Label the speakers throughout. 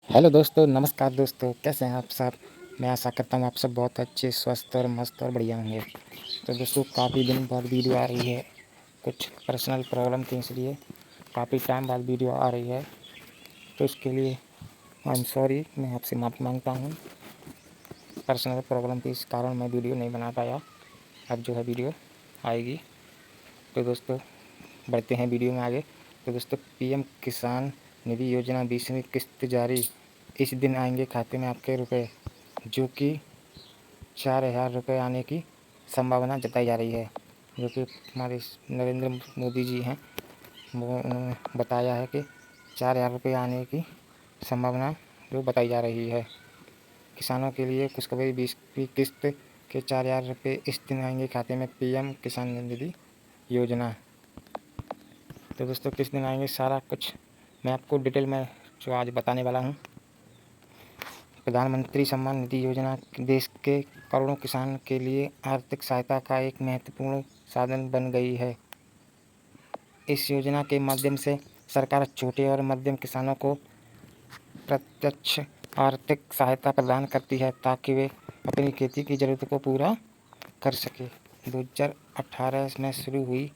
Speaker 1: Hello दोस्तों, नमस्कार दोस्तों, कैसे हैं आप सब। मैं आशा करता हूँ आप सब बहुत अच्छे, स्वस्थ और मस्त और बढ़िया होंगे। तो दोस्तों, काफ़ी दिन बाद वीडियो आ रही है। कुछ पर्सनल प्रॉब्लम थी, इसलिए काफ़ी टाइम बाद वीडियो आ रही है। तो इसके लिए आई एम सॉरी, मैं आपसे माफ़ी मांगता हूँ। पर्सनल प्रॉब्लम थी, इस कारण मैं वीडियो नहीं बना पाया। अब जो है वीडियो आएगी। तो दोस्तों, बढ़ते हैं वीडियो में आगे। तो दोस्तों, पीएम किसान निधि योजना 20वीं किस्त जारी। इस दिन आएंगे खाते में आपके रुपए, जो कि 4,000 रुपये आने की संभावना जताई जा रही है। जो कि हमारे नरेंद्र मोदी जी हैं, वो उन्होंने बताया है कि 4,000 रुपये आने की संभावना जो बताई जा रही है। किसानों के लिए खुशखबरी, 20वीं किस्त के 4,000 रुपये इस दिन आएंगे खाते में। पीएम किसान निधि योजना। तो दोस्तों, किस दिन आएंगे, सारा कुछ मैं आपको डिटेल में जो आज बताने वाला हूँ। प्रधानमंत्री सम्मान निधि योजना देश के करोड़ों किसान के लिए आर्थिक सहायता का एक महत्वपूर्ण साधन बन गई है। इस योजना के माध्यम से सरकार छोटे और मध्यम किसानों को प्रत्यक्ष आर्थिक सहायता प्रदान करती है, ताकि वे अपनी खेती की ज़रूरत को पूरा कर सके। 2018 में शुरू हुई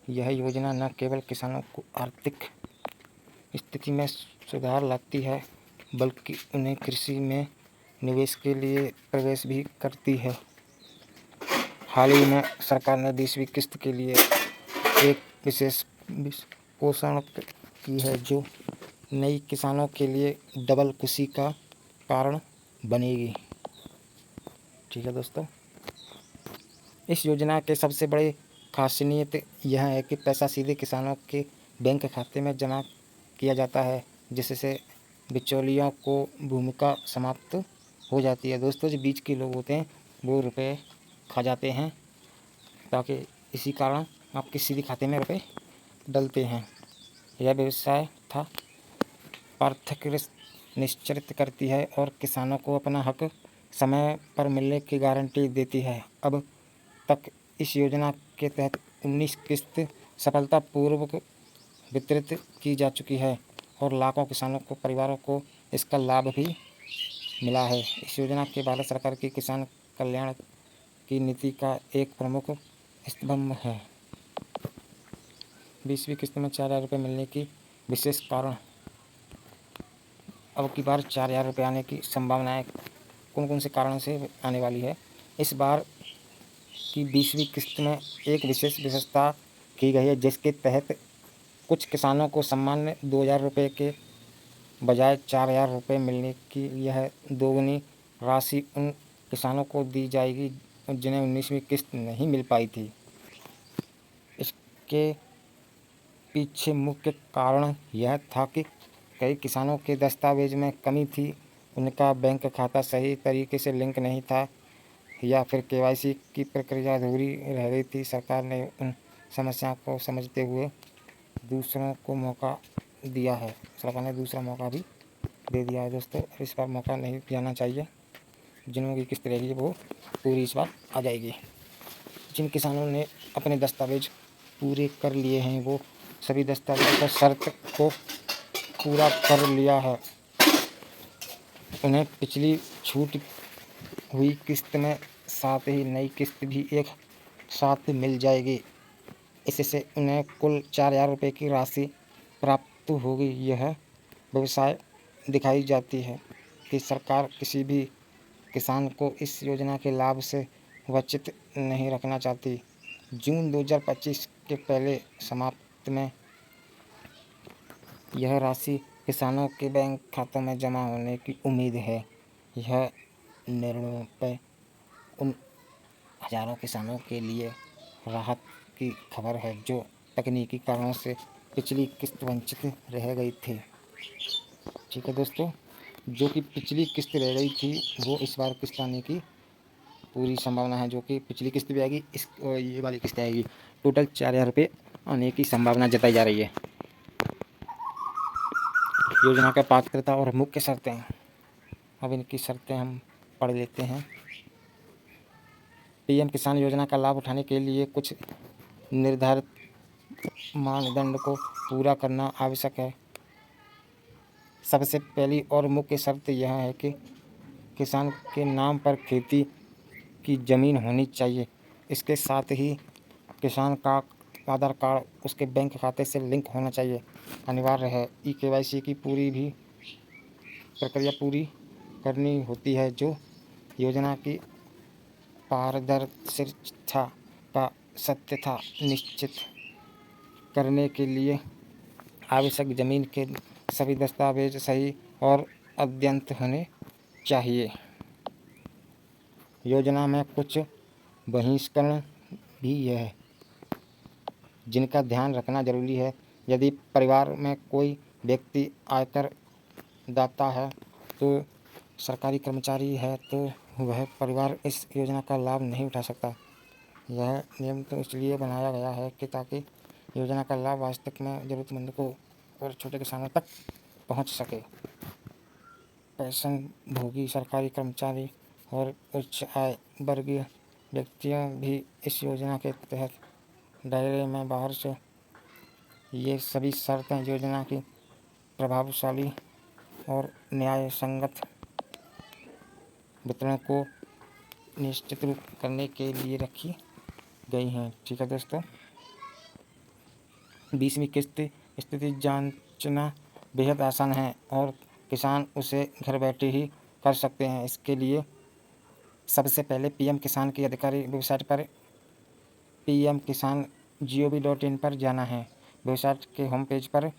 Speaker 1: यह योजना न केवल किसानों को आर्थिक स्थिति में सुधार लाती है, बल्कि उन्हें कृषि में निवेश के लिए प्रवेश भी करती है। हाल ही में सरकार ने 20वीं किस्त के लिए एक विशेष घोषणा की है, जो नई किसानों के लिए डबल खुशी का कारण बनेगी। ठीक है दोस्तों, इस योजना के सबसे बड़े खासियत यह है कि पैसा सीधे किसानों के बैंक खाते में जमा किया जाता है, जिससे बिचौलियों को भूमिका समाप्त हो जाती है। दोस्तों, जो बीच के लोग होते हैं वो रुपए खा जाते हैं, ताकि इसी कारण आपके सीधे खाते में रुपए डलते हैं। यह व्यवसाय था पारदर्शिता निश्चित करती है और किसानों को अपना हक समय पर मिलने की गारंटी देती है। अब तक इस योजना के तहत 19 किस्त सफलतापूर्वक वितरित की जा चुकी है और लाखों किसानों को परिवारों को इसका लाभ भी मिला है। इस योजना के भारत सरकार की किसान कल्याण की नीति का एक प्रमुख स्तंभ है। 20वीं किस्त में 4,000 रुपये मिलने की विशेष कारण। अब की बार 4,000 रुपये आने की संभावनाएं कौन कौन से कारणों से आने वाली है। इस बार की 20वीं किस्त में एक विशेष व्यवस्था की गई है, जिसके तहत कुछ किसानों को सामान्य 2,000 रुपये के बजाय 4,000 रुपये मिलने की यह दोगुनी राशि उन किसानों को दी जाएगी जिन्हें 19वीं किस्त नहीं मिल पाई थी। इसके पीछे मुख्य कारण यह था कि कई किसानों के दस्तावेज में कमी थी, उनका बैंक खाता सही तरीके से लिंक नहीं था, या फिर केवाईसी की प्रक्रिया अधूरी रह गई थी। सरकार ने उन समस्याओं को समझते हुए दूसरों को मौका दिया है। सरकार ने दूसरा मौका भी दे दिया है। दोस्तों, इस बार मौका नहीं जाना चाहिए। जिन की किस्त रहेगी वो पूरी इस बार आ जाएगी। जिन किसानों ने अपने दस्तावेज पूरे कर लिए हैं, वो सभी दस्तावेजों पर शर्त को पूरा कर लिया है, उन्हें पिछली छूट हुई किस्त में साथ ही नई किस्त भी एक साथ मिल जाएगी। इससे उन्हें कुल 4,000 रुपये की राशि प्राप्त होगी। यह व्यवसाय दिखाई जाती है कि सरकार किसी भी किसान को इस योजना के लाभ से वंचित नहीं रखना चाहती। जून 2025 के पहले समाप्त में यह राशि किसानों के बैंक खातों में जमा होने की उम्मीद है। यह निर्णय उन हज़ारों किसानों के लिए राहत की खबर है जो तकनीकी कारणों से पिछली किस्त वंचित रह गई थी। ठीक है दोस्तों, जो कि पिछली किस्त रह गई थी वो इस बार किस्त आने की पूरी संभावना है, जो कि पिछली किस्त भी आएगी, ये वाली किस्त आएगी। टोटल 4,000 रुपये आने की संभावना जताई जा रही है। योजना का पात्रता और मुख्य शर्तें। अब इनकी शर्तें हम पढ़ लेते हैं। पीएम किसान योजना का लाभ उठाने के लिए कुछ निर्धारित मानदंड को पूरा करना आवश्यक है। सबसे पहली और मुख्य शर्त यह है कि किसान के नाम पर खेती की ज़मीन होनी चाहिए। इसके साथ ही किसान का आधार कार्ड उसके बैंक खाते से लिंक होना चाहिए, अनिवार्य है। ई-केवाईसी की पूरी भी प्रक्रिया पूरी करनी होती है, जो योजना की पारदर्शिता का सत्यता निश्चित करने के लिए आवश्यक ज़मीन के सभी दस्तावेज सही और अद्यतन होने चाहिए। योजना में कुछ बहिष्करण भी है जिनका ध्यान रखना जरूरी है। यदि परिवार में कोई व्यक्ति आयकर दाता है तो सरकारी कर्मचारी है तो वह परिवार इस योजना का लाभ नहीं उठा सकता। यह नियम तो इसलिए बनाया गया है कि ताकि योजना का लाभ वास्तव में ज़रूरतमंद को और छोटे किसानों तक पहुंच सके। पेंशनभोगी सरकारी कर्मचारी और उच्च आय वर्गीय व्यक्तियों भी इस योजना के तहत दायरे में बाहर से ये सभी शर्तें योजना की प्रभावशाली और न्याय संगत वितरण को निश्चित रूप करने के लिए रखी गई हैं। ठीक है दोस्तों, 20वीं किस्त स्थिति जांचना बेहद आसान है और किसान उसे घर बैठे ही कर सकते हैं। इसके लिए सबसे पहले पीएम किसान की आधिकारिक वेबसाइट पर pmkisan.gov.in पर जाना है। वेबसाइट के होम पेज पर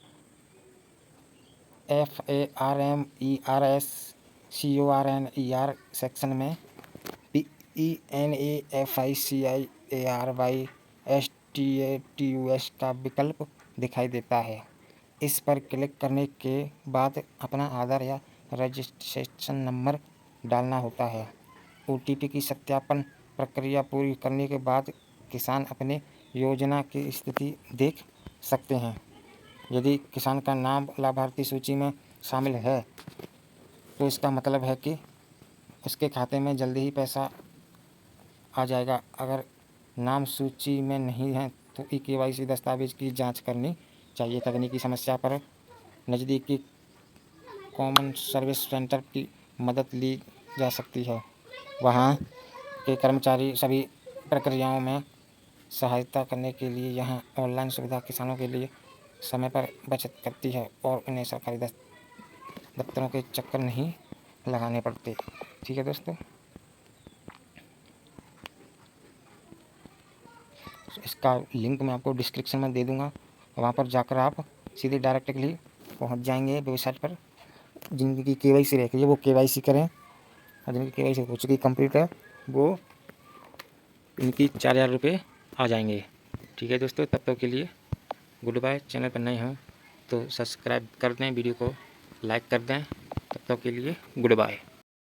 Speaker 1: FARMERSCORNER सेक्शन में PENAFICIARYSTATUS का विकल्प दिखाई देता है। इस पर क्लिक करने के बाद अपना आधार या रजिस्ट्रेशन नंबर डालना होता है। OTP की सत्यापन प्रक्रिया पूरी करने के बाद किसान अपने योजना की स्थिति देख सकते हैं। यदि किसान का नाम लाभार्थी सूची में शामिल है तो इसका मतलब है कि उसके खाते में जल्दी ही पैसा आ जाएगा। अगर नाम सूची में नहीं है तो ई-केवाईसी दस्तावेज की जांच करनी चाहिए। तकनीकी समस्या पर नज़दीकी कॉमन सर्विस सेंटर की मदद ली जा सकती है। वहाँ के कर्मचारी सभी प्रक्रियाओं में सहायता करने के लिए यहाँ ऑनलाइन सुविधा किसानों के लिए समय पर बचत करती है और उन्हें सरकारी दफ्तरों के चक्कर नहीं लगाने पड़ते। ठीक है दोस्तों, इसका लिंक मैं आपको डिस्क्रिप्शन में दे दूँगा। वहाँ पर जाकर आप सीधे डायरेक्टली पहुँच जाएंगे वेबसाइट पर। जिनकी केवाईसी रह गई है वो केवाईसी करें और जिनकी केवाईसी हो चुकी कंप्लीट है वो इनकी 4000 रुपये आ जाएंगे। ठीक है दोस्तों, तब तक के लिए गुड बाय। चैनल पर नए हों तो सब्सक्राइब कर दें, वीडियो को लाइक कर दें। तब तक के लिए गुड बाय।